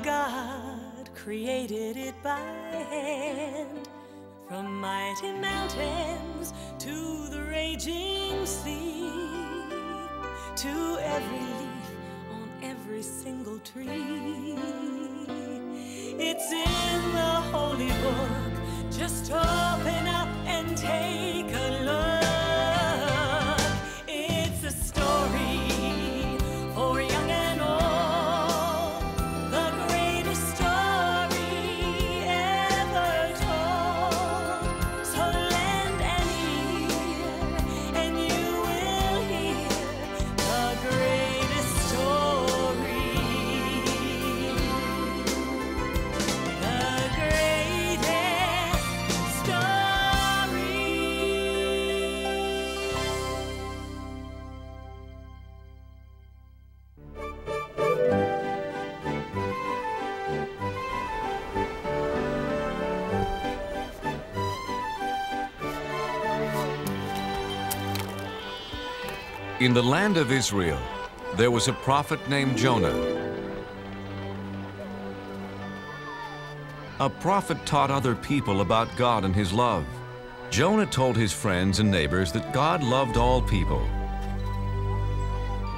God created it by hand, from mighty mountains to the raging sea, to every leaf on every single tree. It's in the holy book. Just open up and take a look. It's a story for young and old, the greatest story ever told. So lend an ear and you will hear the greatest story. The greatest story. In the land of Israel, there was a prophet named Jonah. A prophet taught other people about God and his love. Jonah told his friends and neighbors that God loved all people.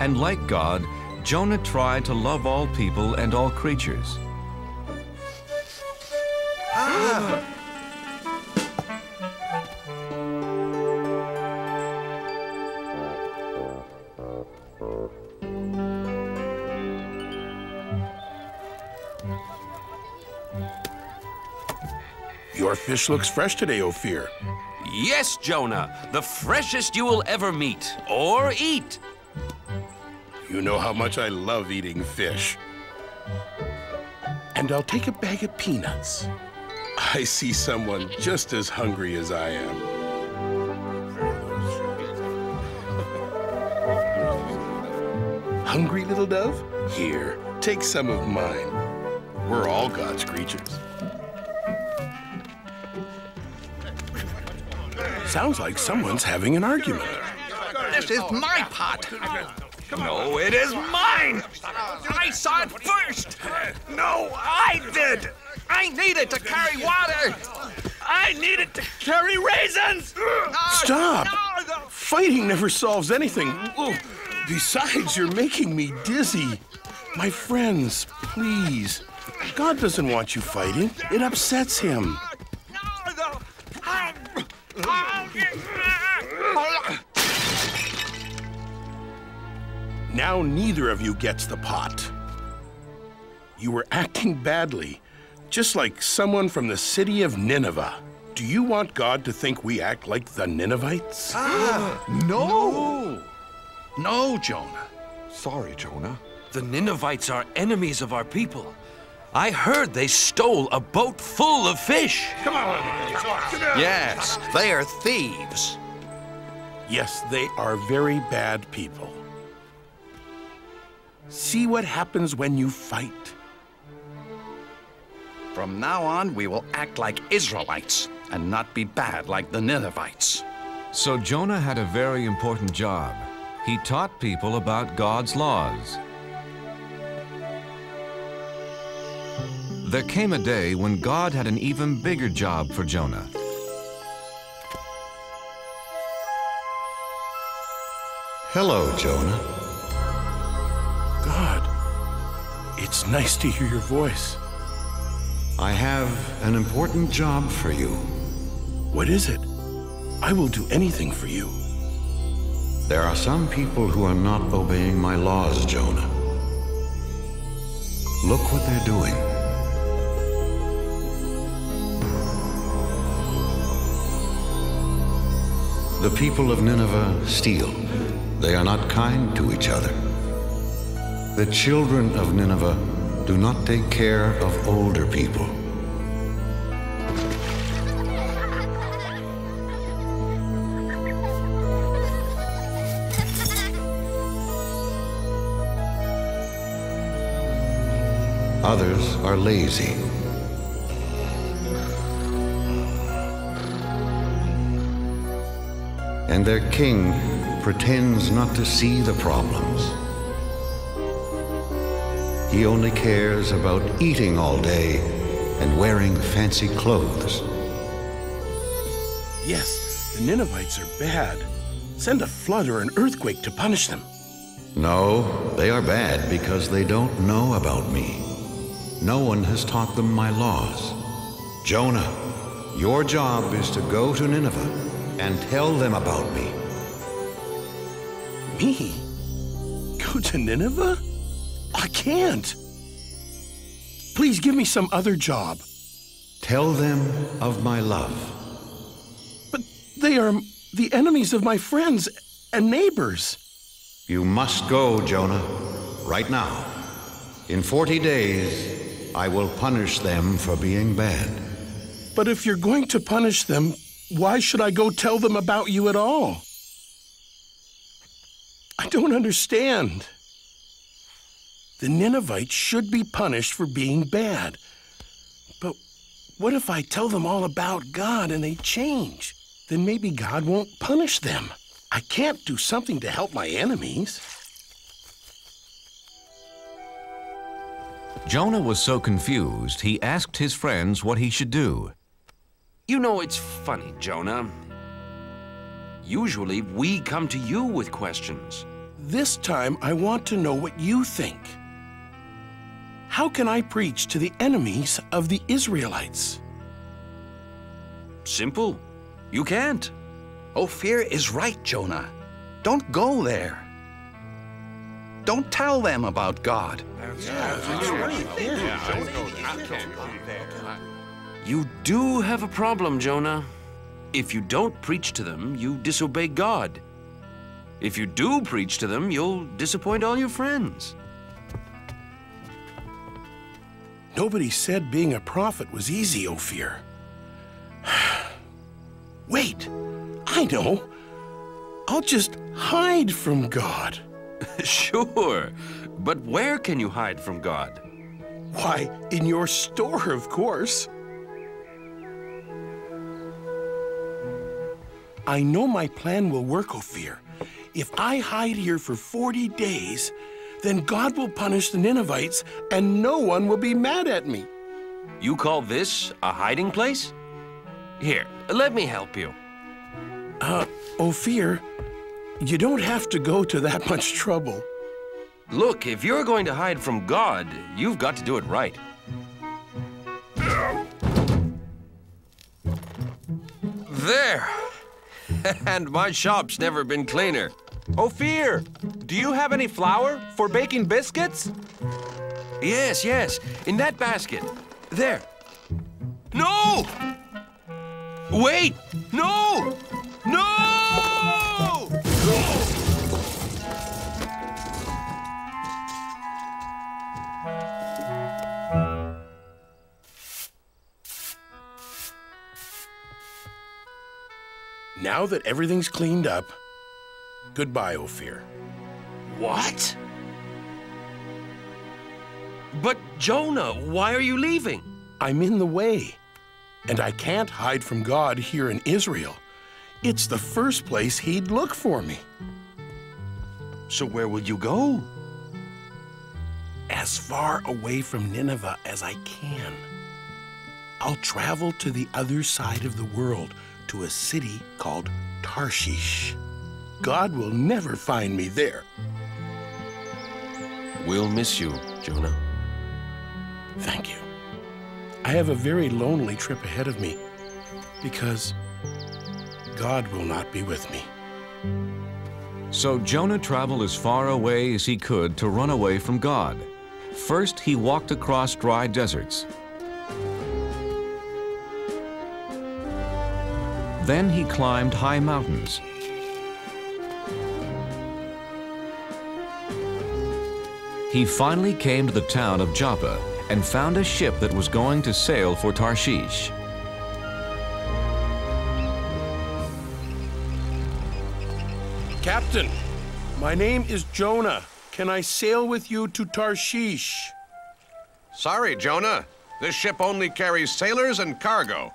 And like God, Jonah tried to love all people and all creatures. Your fish looks fresh today, Ophir. Yes, Jonah, the freshest you will ever meet or eat. You know how much I love eating fish. And I'll take a bag of peanuts. I see someone just as hungry as I am. Hungry, little dove? Here, take some of mine. We're all God's creatures. Sounds like someone's having an argument. This is my pot. No, it is mine. I saw it first. No, I did. I needed to carry water. I needed to carry raisins. Stop! Fighting never solves anything. Oh, besides, you're making me dizzy. My friends, please. God doesn't want you fighting. It upsets him. Now neither of you gets the pot. You were acting badly, just like someone from the city of Nineveh. Do you want God to think we act like the Ninevites? No! No, Jonah. Sorry, Jonah. The Ninevites are enemies of our people. I heard they stole a boat full of fish. Come on. Yes, they are thieves. Yes, they are very bad people. See what happens when you fight. From now on, we will act like Israelites and not be bad like the Ninevites. So Jonah had a very important job. He taught people about God's laws. There came a day when God had an even bigger job for Jonah. Hello, Jonah. God, it's nice to hear your voice. I have an important job for you. What is it? I will do anything for you. There are some people who are not obeying my laws, Jonah. Look what they're doing. The people of Nineveh steal. They are not kind to each other. The children of Nineveh do not take care of older people. Others are lazy. And their king pretends not to see the problems. He only cares about eating all day and wearing fancy clothes. Yes, the Ninevites are bad. Send a flood or an earthquake to punish them. No, they are bad because they don't know about me. No one has taught them my laws. Jonah, your job is to go to Nineveh and tell them about me. Me? Go to Nineveh? I can't. Please give me some other job. Tell them of my love. But they are the enemies of my friends and neighbors. You must go, Jonah, right now. In 40 days, I will punish them for being bad. But if you're going to punish them, why should I go tell them about you at all? I don't understand. The Ninevites should be punished for being bad. But what if I tell them all about God and they change? Then maybe God won't punish them. I can't do something to help my enemies. Jonah was so confused, he asked his friends what he should do. You know, it's funny, Jonah. Usually, we come to you with questions. This time, I want to know what you think. How can I preach to the enemies of the Israelites? Simple. You can't. Ophir is right, Jonah. Don't go there. Don't tell them about God. You do have a problem, Jonah. If you don't preach to them, you disobey God. If you do preach to them, you'll disappoint all your friends. Nobody said being a prophet was easy, Ophir. Wait, I know. I'll just hide from God. Sure, but where can you hide from God? Why, in your store, of course. I know my plan will work, Ophir. If I hide here for 40 days, then God will punish the Ninevites and no one will be mad at me. You call this a hiding place? Here, let me help you. Ophir, you don't have to go to that much trouble. Look, if you're going to hide from God, you've got to do it right. There! And my shop's never been cleaner. Ophir, do you have any flour for baking biscuits? Yes, yes, in that basket. There. No! Wait! No! No! Now that everything's cleaned up, goodbye, Ophir. What? But Jonah, why are you leaving? I'm in the way, and I can't hide from God here in Israel. It's the first place he'd look for me. So where will you go? As far away from Nineveh as I can. I'll travel to the other side of the world, to a city called Tarshish. God will never find me there. We'll miss you, Jonah. Thank you. I have a very lonely trip ahead of me because God will not be with me. So Jonah traveled as far away as he could to run away from God. First, he walked across dry deserts. Then he climbed high mountains. He finally came to the town of Joppa and found a ship that was going to sail for Tarshish. Captain, my name is Jonah. Can I sail with you to Tarshish? Sorry, Jonah. This ship only carries sailors and cargo.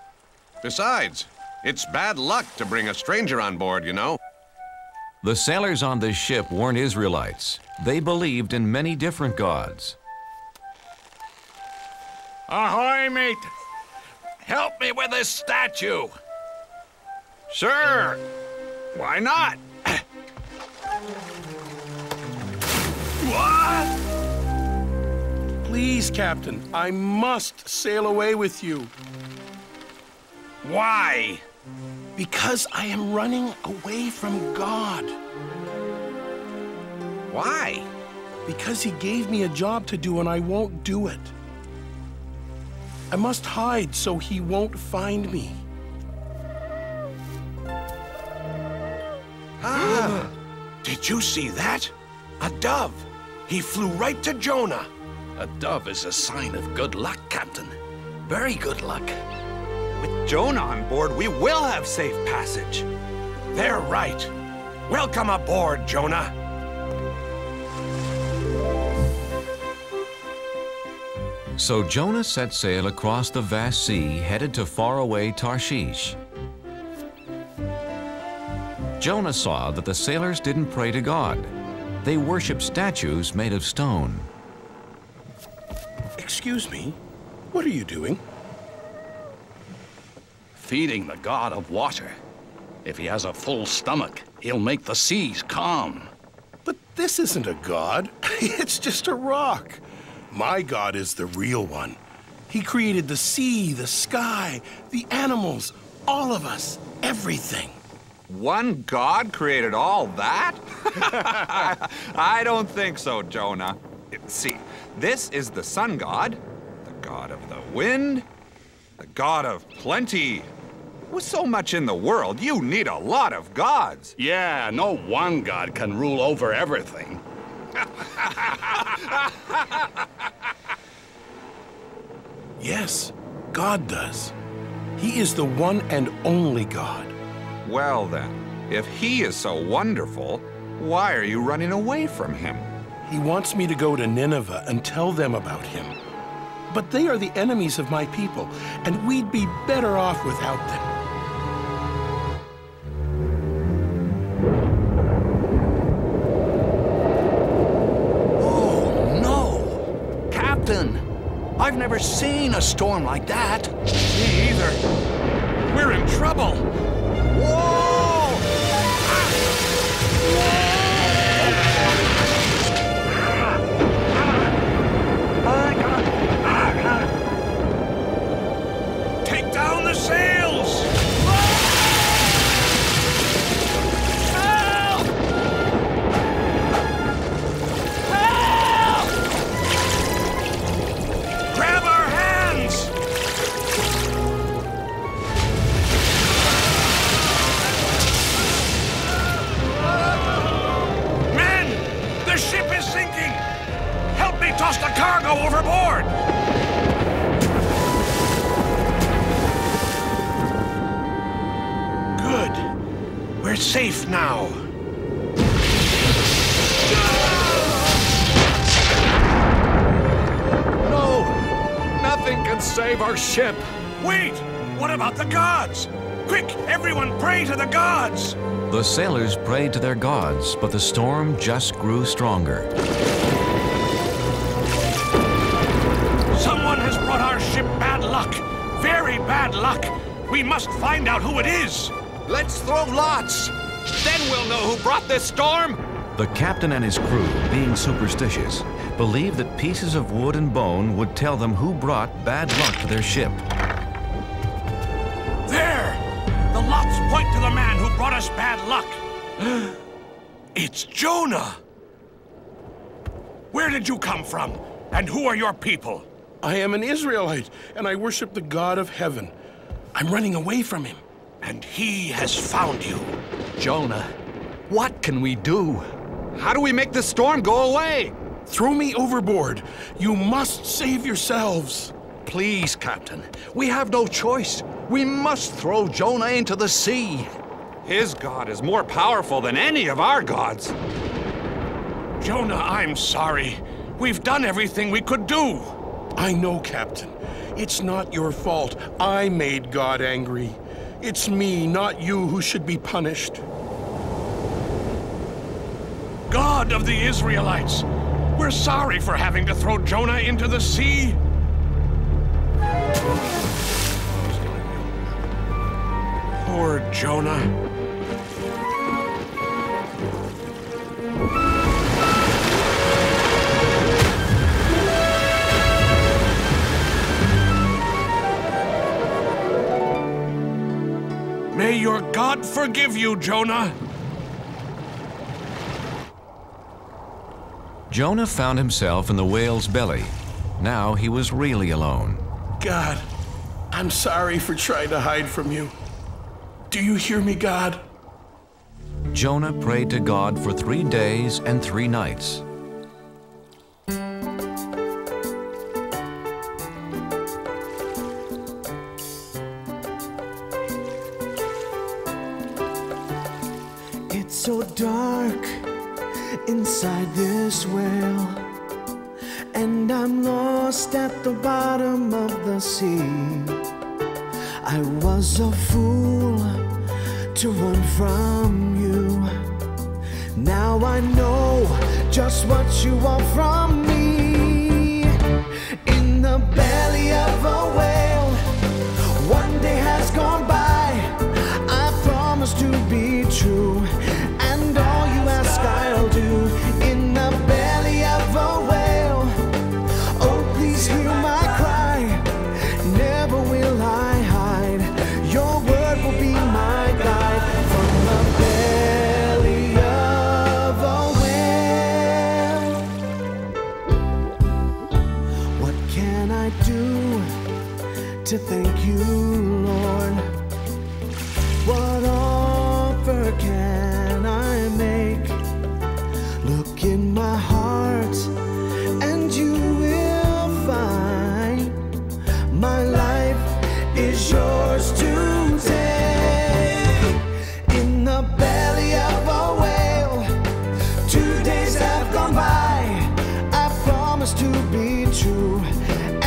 Besides, it's bad luck to bring a stranger on board, you know. The sailors on this ship weren't Israelites. They believed in many different gods. Ahoy, mate! Help me with this statue! Sure! Why not? What? Please, Captain, I must sail away with you. Why? Because I am running away from God. Why? Because he gave me a job to do and I won't do it. I must hide so he won't find me. Did you see that? A dove. He flew right to Jonah. A dove is a sign of good luck, Captain. Very good luck. With Jonah on board, we will have safe passage. They're right. Welcome aboard, Jonah. So Jonah set sail across the vast sea, headed to faraway Tarshish. Jonah saw that the sailors didn't pray to God. They worshiped statues made of stone. Excuse me, what are you doing? Feeding the god of water. If he has a full stomach, he'll make the seas calm. But this isn't a god. It's just a rock. My God is the real one. He created the sea, the sky, the animals, all of us, everything. One God created all that? I don't think so, Jonah. See, this is the sun god, the god of the wind, the god of plenty. With so much in the world, you need a lot of gods. Yeah, no one god can rule over everything. Yes, God does. He is the one and only God. Well then, if he is so wonderful, why are you running away from him? He wants me to go to Nineveh and tell them about him. But they are the enemies of my people, and we'd be better off without them. Oh, no! Captain, I've never seen a storm like that. Me either. We're in trouble. Whoa! Take down the sails! Help! Help! Grab our hands! Men! The ship is sinking! Help me toss the cargo overboard! Good. We're safe now. No! Nothing can save our ship. Wait! What about the gods? Quick, everyone pray to the gods! The sailors prayed to their gods, but the storm just grew stronger. Someone has brought our ship bad luck. Very bad luck. We must find out who it is. Let's throw lots. Then we'll know who brought this storm. The captain and his crew, being superstitious, believed that pieces of wood and bone would tell them who brought bad luck to their ship. There! The lots point to the man who brought us bad luck. It's Jonah! Where did you come from? And who are your people? I am an Israelite, and I worship the God of heaven. I'm running away from him. And he has found you. Jonah, what can we do? How do we make this storm go away? Throw me overboard. You must save yourselves. Please, Captain, we have no choice. We must throw Jonah into the sea. His God is more powerful than any of our gods. Jonah, I'm sorry. We've done everything we could do. I know, Captain. It's not your fault. I made God angry. It's me, not you, who should be punished. God of the Israelites, we're sorry for having to throw Jonah into the sea. Poor Jonah. May your God forgive you, Jonah. Jonah found himself in the whale's belly. Now he was really alone. God, I'm sorry for trying to hide from you. Do you hear me, God? Jonah prayed to God for 3 days and 3 nights. It's so dark inside this well, and I'm lost at the bottom of the sea. I was a fool to run from you. Now I know just what you want from me. In the belly of a whale, one day has gone by. I promise to be true, and all you ask I'll do. In the belly of a whale, oh please hear my cry. Never will I hide. Your word will be my guide. From the belly of a whale, what can I do to thank you, Lord? What offer can I make? Look in my heart and you will find my life is yours to take. In the belly of a whale, 2 days have gone by. I promise to be true,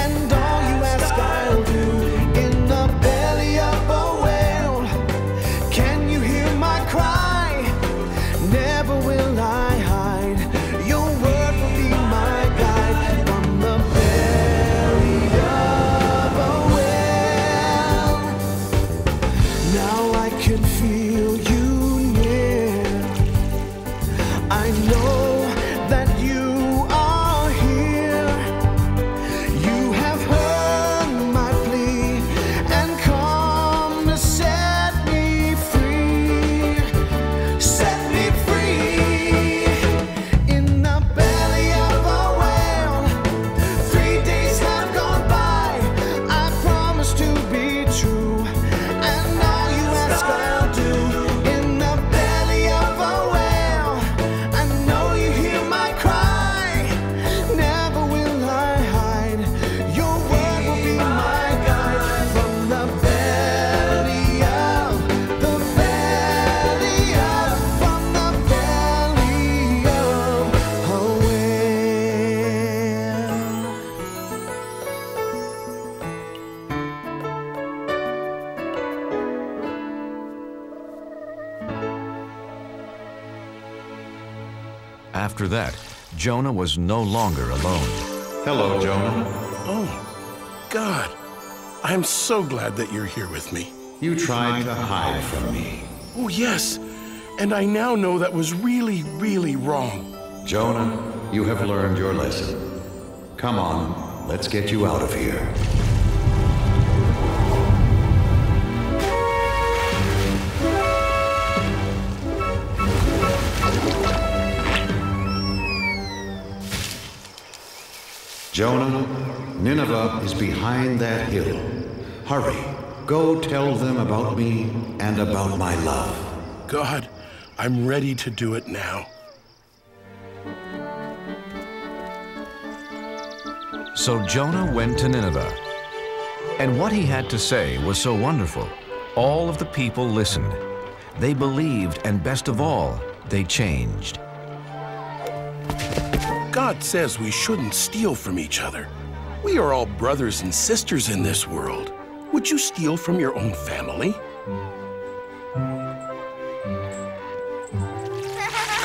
and all you ask I'll do. In the belly of a whale, can you hear my cry? Never will I hide. Your word will be my guide. From the belly of a whale, now I can feel you near. I know that you are here. You have heard my plea and come to set me free. Set me free. In the belly of a whale, 3 days have gone by. I promise to be true, and all you ask I'll do. In the belly of a whale, I know you hear my cry. Never will I hide. Your word will be my guide. From the belly of, from the belly of a whale. After that, Jonah was no longer alone. Hello, Jonah. Oh, God, I'm so glad that you're here with me. You tried to hide from me. Oh, yes, and I now know that was really, really wrong. Jonah, you have learned your lesson. Come on, let's get you out of here. Jonah, Nineveh is behind that hill. Hurry, go tell them about me and about my love. God, I'm ready to do it now. So Jonah went to Nineveh. And what he had to say was so wonderful. All of the people listened. They believed, and best of all, they changed. God says we shouldn't steal from each other. We are all brothers and sisters in this world. Would you steal from your own family?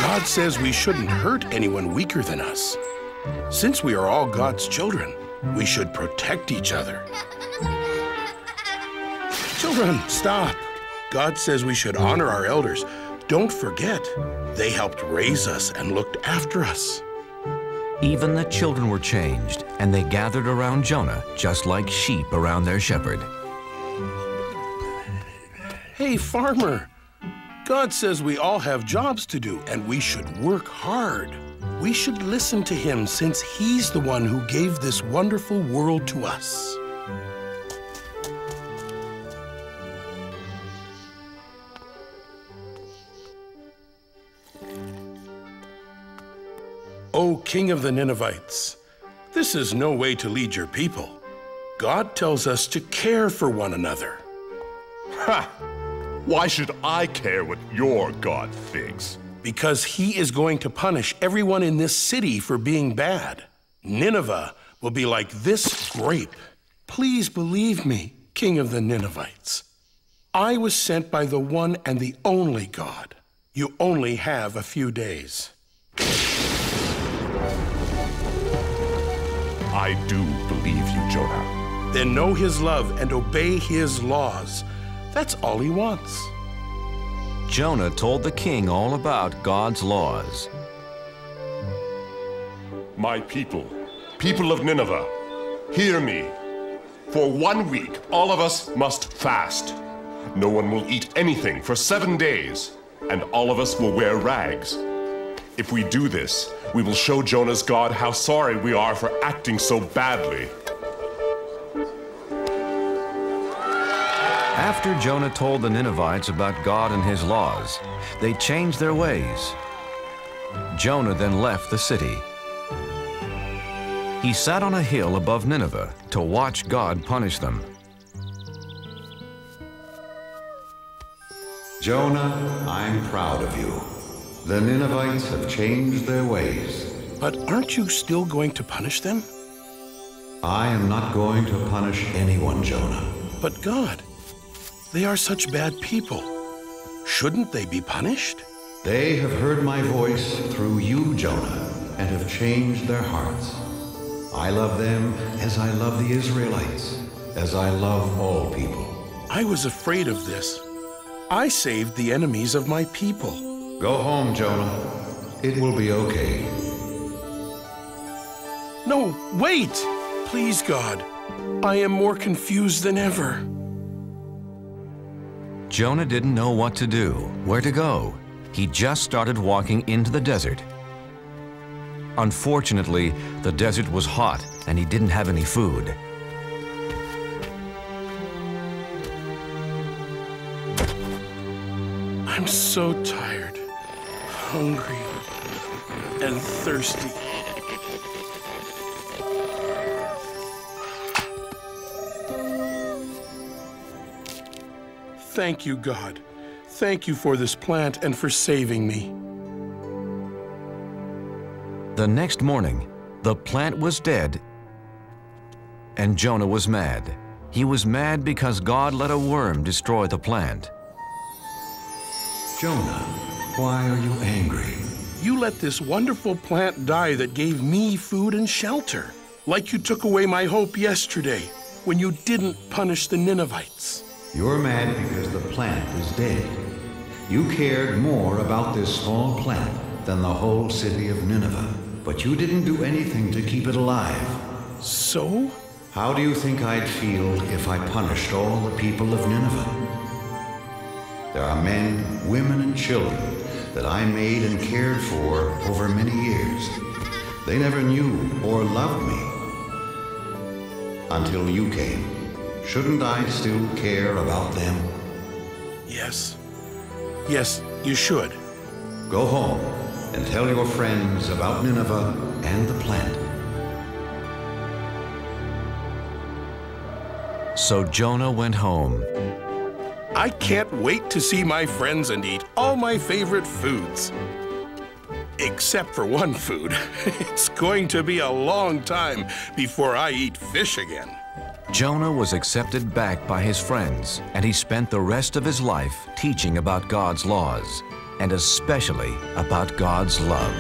God says we shouldn't hurt anyone weaker than us. Since we are all God's children, we should protect each other. Children, stop. God says we should honor our elders. Don't forget, they helped raise us and looked after us. Even the children were changed, and they gathered around Jonah just like sheep around their shepherd. Hey, farmer, God says we all have jobs to do, and we should work hard. We should listen to him since he's the one who gave this wonderful world to us. O King of the Ninevites, this is no way to lead your people. God tells us to care for one another. Ha! Why should I care what your God thinks? Because he is going to punish everyone in this city for being bad. Nineveh will be like this grape. Please believe me, King of the Ninevites. I was sent by the one and the only God. You only have a few days. I do believe you, Jonah. Then know his love and obey his laws. That's all he wants. Jonah told the king all about God's laws. My people, people of Nineveh, hear me. For 1 week, all of us must fast. No one will eat anything for 7 days, and all of us will wear rags. If we do this, we will show Jonah's God how sorry we are for acting so badly. After Jonah told the Ninevites about God and his laws, they changed their ways. Jonah then left the city. He sat on a hill above Nineveh to watch God punish them. Jonah, I'm proud of you. The Ninevites have changed their ways. But aren't you still going to punish them? I am not going to punish anyone, Jonah. But God, they are such bad people. Shouldn't they be punished? They have heard my voice through you, Jonah, and have changed their hearts. I love them as I love the Israelites, as I love all people. I was afraid of this. I saved the enemies of my people. Go home, Jonah. It will be okay. No, wait! Please, God. I am more confused than ever. Jonah didn't know what to do, where to go. He just started walking into the desert. Unfortunately, the desert was hot and he didn't have any food. I'm so tired, hungry, and thirsty. Thank you, God. Thank you for this plant and for saving me. The next morning, the plant was dead, and Jonah was mad. He was mad because God let a worm destroy the plant. Jonah, why are you angry? You let this wonderful plant die that gave me food and shelter, like you took away my hope yesterday when you didn't punish the Ninevites. You're mad because the plant is dead. You cared more about this small plant than the whole city of Nineveh, but you didn't do anything to keep it alive. So? How do you think I'd feel if I punished all the people of Nineveh? There are men, women, and children that I made and cared for over many years. They never knew or loved me until you came. Shouldn't I still care about them? Yes. Yes, you should. Go home and tell your friends about Nineveh and the plant. So Jonah went home. I can't wait to see my friends and eat all my favorite foods. Except for one food. It's going to be a long time before I eat fish again. Jonah was accepted back by his friends, and he spent the rest of his life teaching about God's laws, and especially about God's love.